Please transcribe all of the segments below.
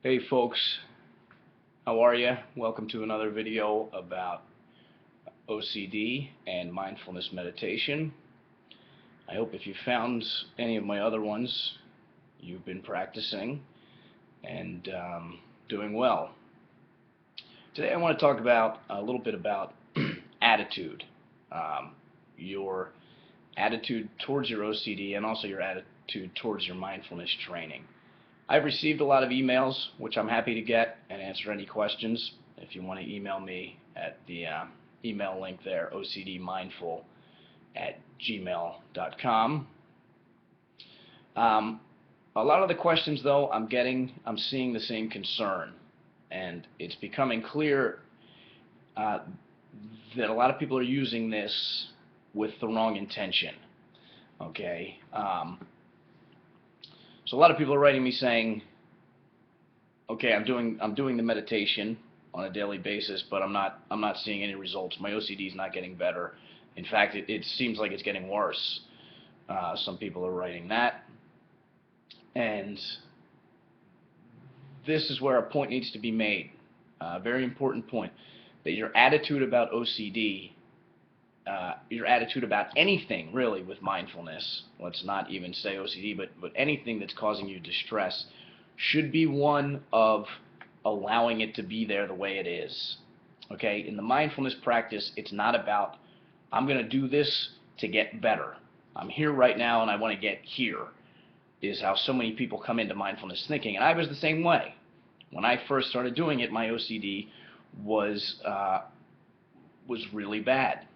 Hey folks, how are you? Welcome to another video about OCD and mindfulness meditation. I hope if you found any of my other ones, you've been practicing and doing well. Today I want to talk about a little bit about attitude, your attitude towards your OCD and also your attitude towards your mindfulness training. I've received a lot of emails, which I'm happy to get and answer any questions. If you want to email me at the email link there, ocdmindful@gmail.com. A lot of the questions, though, I'm seeing the same concern, and it's becoming clear that a lot of people are using this with the wrong intention. Okay. So a lot of people are writing me saying, okay, I'm doing the meditation on a daily basis, but I'm not seeing any results. My OCD is not getting better. In fact, it seems like it's getting worse. Some people are writing that, and this is where a point needs to be made. A very important point, that your attitude about OCD, your attitude about anything really with mindfulness, let's not even say OCD, but anything that's causing you distress, should be one of allowing it to be there the way it is. Okay, in the mindfulness practice, it's not about, I'm going to do this to get better. I'm here right now and I want to get here, is how so many people come into mindfulness thinking, and I was the same way. When I first started doing it, my OCD was really bad,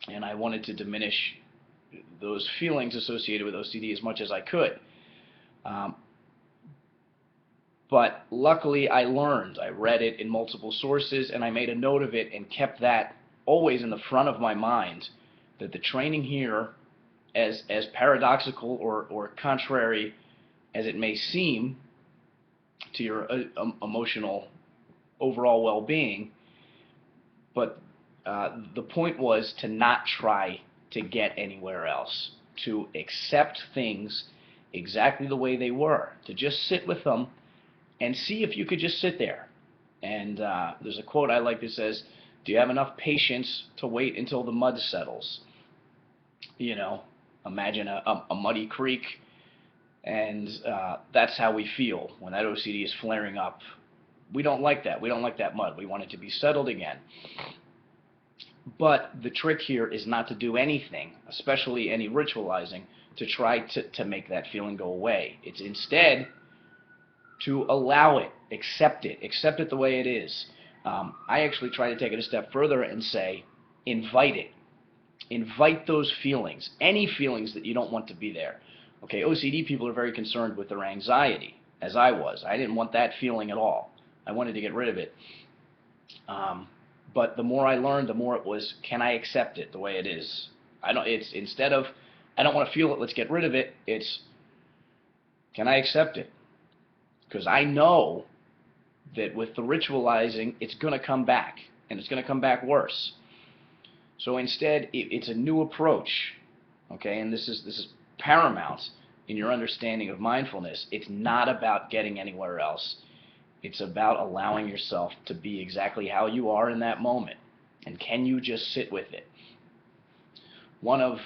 and I wanted to diminish those feelings associated with OCD as much as I could. But luckily I learned. I read it in multiple sources, and I made a note of it and kept that always in the front of my mind, that the training here, as paradoxical or contrary as it may seem to your emotional overall well-being, but the point was to not try to get anywhere else, to accept things exactly the way they were, to just sit with them and see if you could just sit there. And there's a quote I like that says, do you have enough patience to wait until the mud settles? You know, imagine a muddy creek, and that's how we feel when that OCD is flaring up. We don't like that. We don't like that mud. We want it to be settled again. But the trick here is not to do anything, especially any ritualizing, to try to make that feeling go away. It's instead to allow it, accept it the way it is. I actually try to take it a step further and say, invite it. Invite those feelings, any feelings that you don't want to be there. Okay, OCD people are very concerned with their anxiety, as I was. I didn't want that feeling at all. I wanted to get rid of it. But the more I learned, the more it was, can I accept it the way it is? It's instead of, I don't want to feel it, let's get rid of it, it's, can I accept it? Because I know that with the ritualizing, it's going to come back, and it's going to come back worse. So instead, it's a new approach, okay? And this is paramount in your understanding of mindfulness. It's not about getting anywhere else. It's about allowing yourself to be exactly how you are in that moment. And can you just sit with it? One of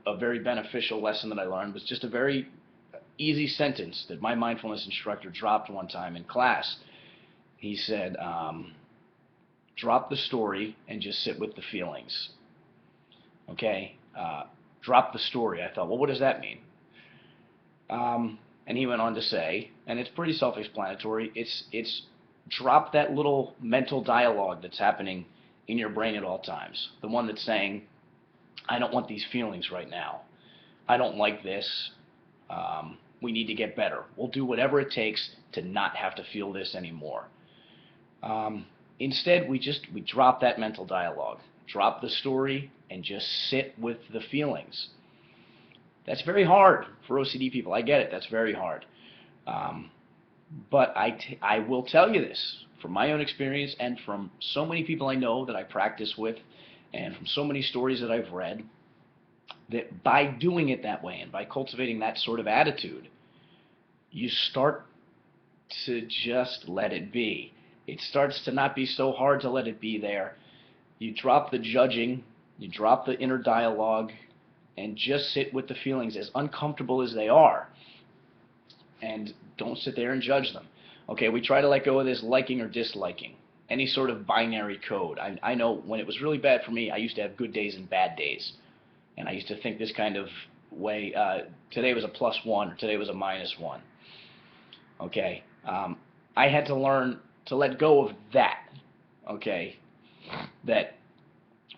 a very beneficial lesson that I learned was just a very easy sentence that my mindfulness instructor dropped one time in class. He said, drop the story and just sit with the feelings. Okay? Drop the story. I thought, well, what does that mean? And he went on to say, and it's pretty self-explanatory, it's drop that little mental dialogue that's happening in your brain at all times. The one that's saying, I don't want these feelings right now. I don't like this. We need to get better. We'll do whatever it takes to not have to feel this anymore. Instead, we drop that mental dialogue. Drop the story and just sit with the feelings. That's very hard for OCD people. I get it. That's very hard. But I will tell you this, from my own experience and from so many people I know that I practice with, and from so many stories that I've read, that by doing it that way and by cultivating that sort of attitude, you start to just let it be. It starts to not be so hard to let it be there. You drop the judging, you drop the inner dialogue, and just sit with the feelings as uncomfortable as they are. And don't sit there and judge them. Okay, we try to let go of this liking or disliking, any sort of binary code. I know when it was really bad for me, I used to have good days and bad days. And I used to think this kind of way, today was a +1 or today was a -1. Okay, I had to learn to let go of that. Okay, that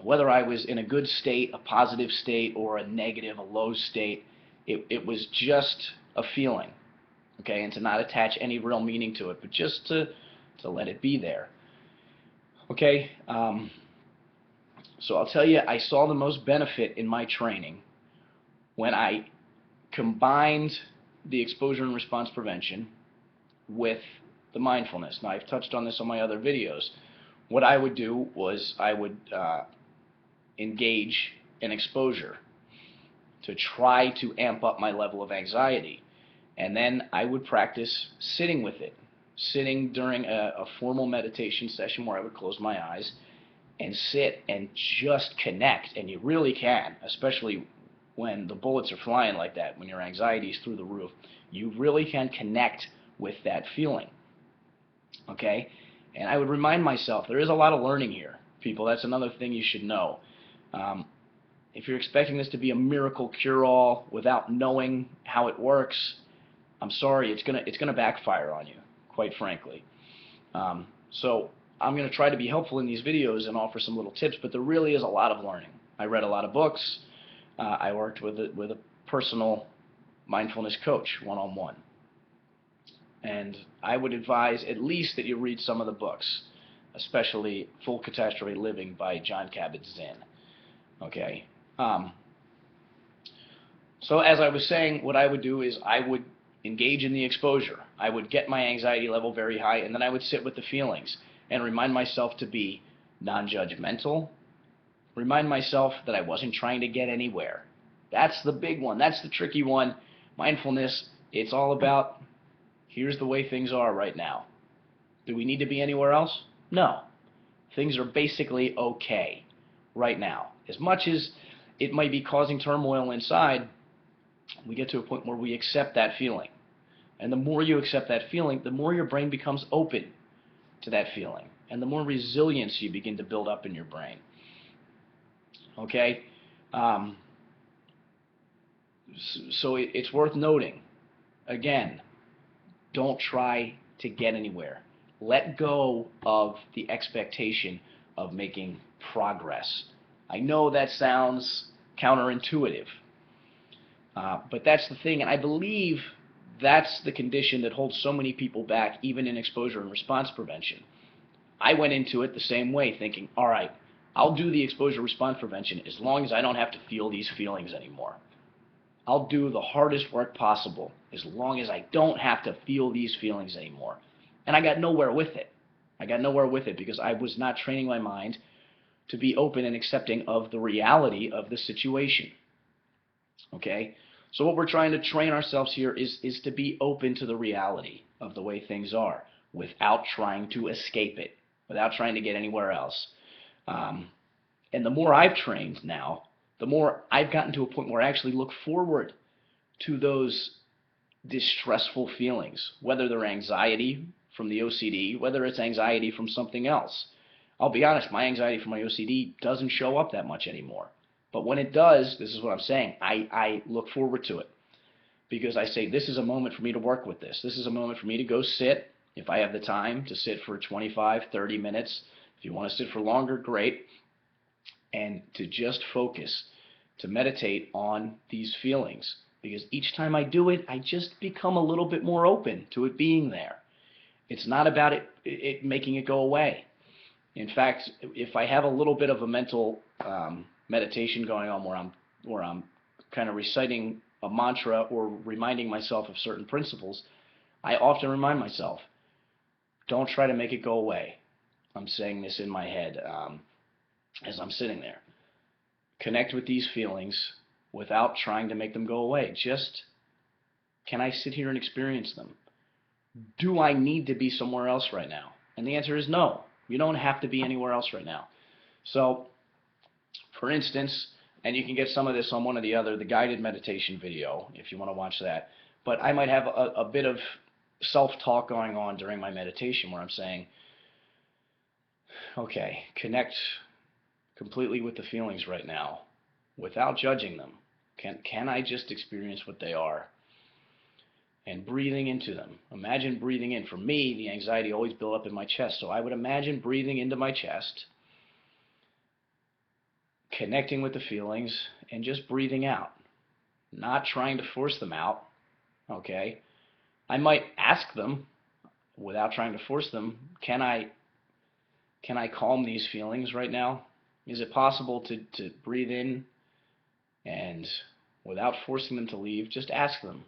whether I was in a good state, a positive state, or a negative, a low state, it was just a feeling. Okay, and to not attach any real meaning to it, but just to let it be there. Okay, so I'll tell you, I saw the most benefit in my training when I combined the exposure and response prevention with the mindfulness. Now, I've touched on this on my other videos. What I would do was I would engage in exposure to try to amp up my level of anxiety. And then I would practice sitting with it, sitting during a formal meditation session where I would close my eyes and sit and just connect. And you really can, especially when the bullets are flying like that, when your anxiety is through the roof. You really can connect with that feeling. Okay? And I would remind myself, there is a lot of learning here, people. That's another thing you should know. If you're expecting this to be a miracle cure-all without knowing how it works, I'm sorry, it's gonna backfire on you, quite frankly. So I'm gonna try to be helpful in these videos and offer some little tips, but there really is a lot of learning. I read a lot of books. I worked with a personal mindfulness coach one-on-one, and I would advise at least that you read some of the books, especially Full Catastrophe Living by John Kabat-Zinn. Okay. So as I was saying, what I would do is I would engage in the exposure. I would get my anxiety level very high, and then I would sit with the feelings and remind myself to be non-judgmental. Remind myself that I wasn't trying to get anywhere. That's the big one. That's the tricky one. Mindfulness, it's all about, here's the way things are right now. Do we need to be anywhere else? No. Things are basically okay right now. As much as it might be causing turmoil inside, we get to a point where we accept that feeling. And the more you accept that feeling, the more your brain becomes open to that feeling. And the more resilience you begin to build up in your brain. Okay? So it's worth noting, again, don't try to get anywhere. Let go of the expectation of making progress. I know that sounds counterintuitive, but that's the thing, and I believe that's the condition that holds so many people back, even in exposure and response prevention. I went into it the same way, thinking, all right, I'll do the exposure response prevention as long as I don't have to feel these feelings anymore. I'll do the hardest work possible as long as I don't have to feel these feelings anymore. And I got nowhere with it. I got nowhere with it because I was not training my mind to be open and accepting of the reality of the situation. Okay? So what we're trying to train ourselves here is to be open to the reality of the way things are without trying to escape it, without trying to get anywhere else. And the more I've trained now, the more I've gotten to a point where I actually look forward to those distressful feelings, whether they're anxiety from the OCD, whether it's anxiety from something else. I'll be honest, my anxiety from my OCD doesn't show up that much anymore. But when it does, this is what I'm saying, I look forward to it. Because I say, this is a moment for me to work with this. This is a moment for me to go sit, if I have the time, to sit for 25, 30 minutes. If you want to sit for longer, great. And to just focus, to meditate on these feelings. Because each time I do it, I just become a little bit more open to it being there. It's not about it making it go away. In fact, if I have a little bit of a mental meditation going on where I'm kind of reciting a mantra or reminding myself of certain principles, I often remind myself, don't try to make it go away. I'm saying this in my head as I'm sitting there. Connect with these feelings without trying to make them go away. Just Can I sit here and experience them? Do I need to be somewhere else right now? And the answer is no. You don't have to be anywhere else right now. So, for instance, and you can get some of this on the guided meditation video if you want to watch that, but I might have a bit of self-talk going on during my meditation where I'm saying, okay, connect completely with the feelings right now without judging them. Can I just experience what they are? And breathing into them. Imagine breathing in. For me, the anxiety always built up in my chest, so I would imagine breathing into my chest, connecting with the feelings, and just breathing out. Not trying to force them out, okay? I might ask them, without trying to force them, can I calm these feelings right now? Is it possible to breathe in and without forcing them to leave, just ask them,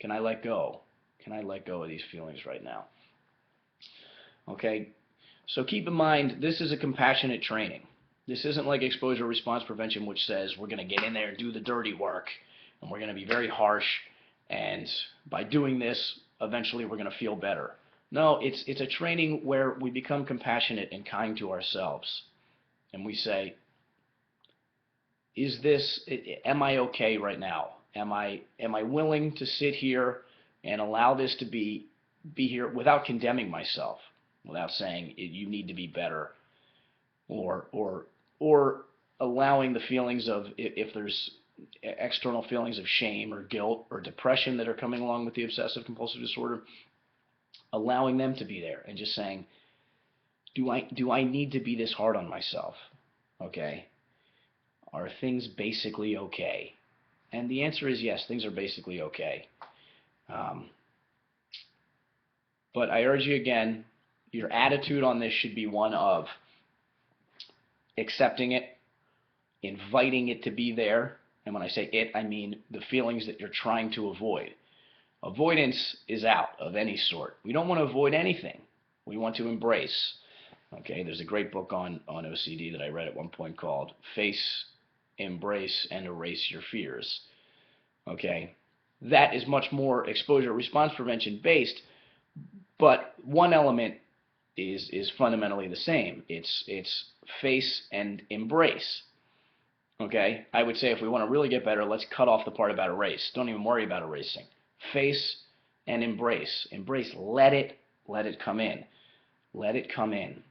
can I let go? Can I let go of these feelings right now? Okay, so keep in mind, this is a compassionate training. This isn't like exposure response prevention, which says we're going to get in there and do the dirty work, and we're going to be very harsh, and by doing this, eventually we're going to feel better. No, it's a training where we become compassionate and kind to ourselves, and we say, am I okay right now? Am I willing to sit here and allow this to be here without condemning myself, without saying you need to be better, or allowing the feelings of, if there's external feelings of shame or guilt or depression that are coming along with the obsessive compulsive disorder, allowing them to be there and just saying, do I need to be this hard on myself? Okay? Are things basically okay? And the answer is yes, things are basically okay. But I urge you again, your attitude on this should be one of accepting it, inviting it to be there. And when I say it, I mean the feelings that you're trying to avoid. Avoidance is out of any sort. We don't want to avoid anything. We want to embrace. Okay, there's a great book on OCD that I read at one point called Face, Embrace, and Erase Your Fears. Okay, that is much more exposure response prevention based, but one element is fundamentally the same. It's face and embrace. Okay, I would say if we want to really get better, let's cut off the part about erase. Don't even worry about erasing. Face and embrace. Embrace. Let it come in. Let it come in.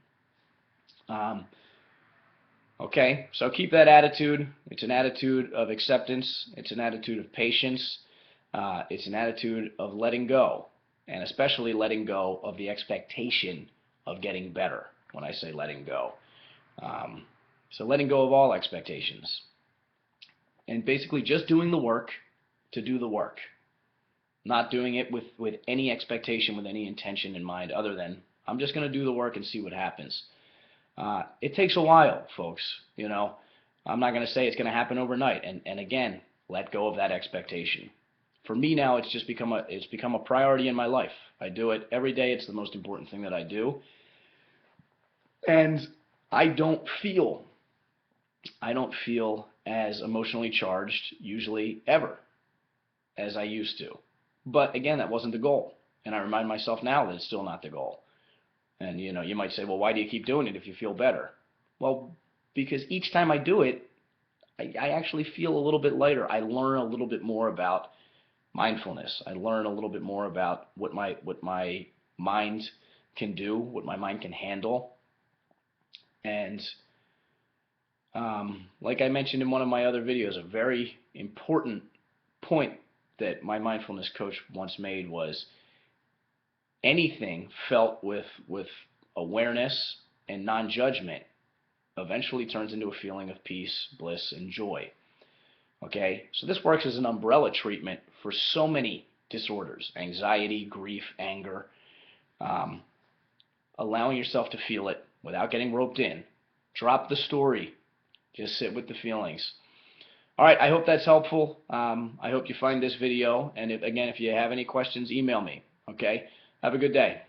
Okay, so keep that attitude. It's an attitude of acceptance. It's an attitude of patience. It's an attitude of letting go, and especially letting go of the expectation of getting better when I say letting go. So letting go of all expectations. And basically just doing the work to do the work. Not doing it with any expectation, with any intention in mind other than, I'm just going to do the work and see what happens. It takes a while, folks. You know, I'm not going to say it's going to happen overnight. And again, let go of that expectation. For me now, it's become a priority in my life. I do it every day. It's the most important thing that I do. And I don't feel as emotionally charged usually ever as I used to. But again, that wasn't the goal. And I remind myself now that it's still not the goal. And you know, you might say, well, why do you keep doing it if you feel better? Well, because each time I do it, I actually feel a little bit lighter. I learn a little bit more about mindfulness. I learn a little bit more about what my mind can do, what my mind can handle. And like I mentioned in one of my other videos, a very important point that my mindfulness coach once made was, anything felt with awareness and non-judgment eventually turns into a feeling of peace, bliss, and joy. Okay, so this works as an umbrella treatment for so many disorders: anxiety, grief, anger. Allowing yourself to feel it without getting roped in. Drop the story. Just sit with the feelings. All right, I hope that's helpful. I hope you find this video. And if you have any questions, email me. Okay, have a good day.